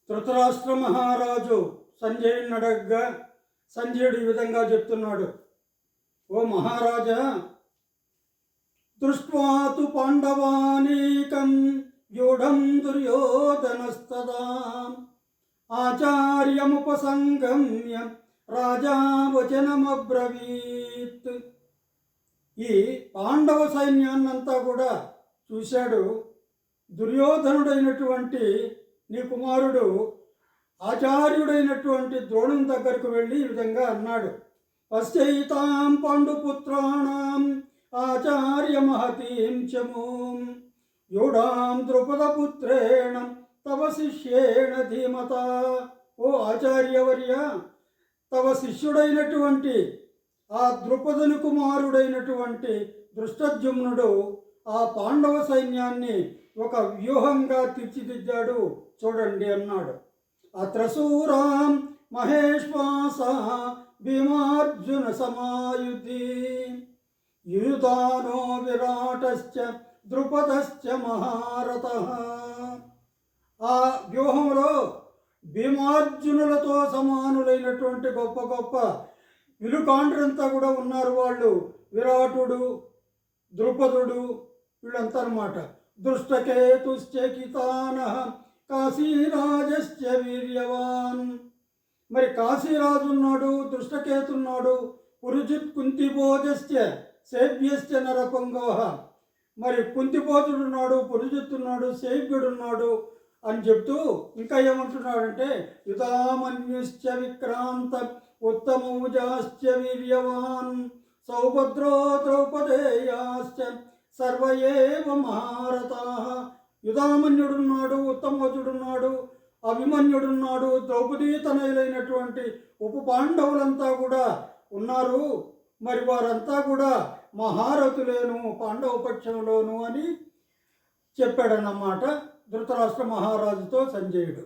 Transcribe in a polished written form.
ధృతరాష్ట్ర మహారాజు సంజయుడిని అడగగా సంజయుడు ఈ విధంగా చెప్తున్నాడు. ఓ మహారాజా, దృష్ట్వా తు పాండవానీకం వ్యూఢం దుర్యోధనస్తదా ఆచార్యముపసంగమ్య రాజా వచనమబ్రవీత్. ఈ పాండవ సైన్యాన్నంతా కూడా చూశాడు. దుర్యోధనుడైనటువంటి నీ కుమారుడు ఆచార్యుడైనటువంటి ద్రోణుని దగ్గరకు వెళ్ళి ఈ విధంగా అన్నాడు. పశ్చైతాం పాండుపుత్రాణం ఆచార్య మహతీం చమూం యూఢాం ద్రుపదపుత్రేణ తవ శిష్యేణ ధీమత. ఓ ఆచార్యవర్య, తవ శిష్యుడైనటువంటి ఆ ద్రుపదుని కుమారుడైనటువంటి దృష్టద్యుమ్నుడు ఆ పాండవ సైన్యాన్ని ఒక వ్యూహంగా తీర్చిదిద్దాడు చూడండి అన్నాడు. అత్ర శూరాం మహేశ్వాస భీమార్జున సమాయుధి యుయుధానో విరాటశ్చ ద్రుపదశ్చ మహారథః. ఆ వ్యూహంలో భీమార్జునులతో సమానులైనటువంటి గొప్ప గొప్ప విలుకాండ్రంతా కూడా ఉన్నారు. వాళ్ళు విరాటుడు, ద్రుపదుడు, వీళ్ళంతా అన్నమాట. దృష్టకేతుశ్చకితానః కాశీరాజశ్చ వీర్యవాన్. మరి కాశీరాజు ఉన్నాడు, దృష్టకేతున్నాడు, పురుజిత్ కుంతిభోజశ్చ సేవ్యశ్చ నరపంగోహ. మరి కుంతిభోజుడున్నాడు, పురుజిత్తున్నాడు, సేవ్యుడున్నాడు అని చెప్తూ ఇంకా ఏమంటున్నాడంటే యుధామన్యుశ్చ విక్రాంత ఉత్తమౌజాశ్చ వీర్యవాన్ సౌభద్రో ద్రౌపదేయాశ్చ సర్వయేవ మహారథాః. యుధామన్యుడున్నాడు, ఉత్తమోజుడున్నాడు, అభిమన్యుడున్నాడు, ద్రౌపదీ తనయులైనటువంటి ఉప పాండవులంతా కూడా ఉన్నారు. మరి వారంతా కూడా మహారథులేను పాండవ పక్షంలోను అని చెప్పాడన్నమాట ధృతరాష్ట్ర మహారాజుతో సంజయుడు.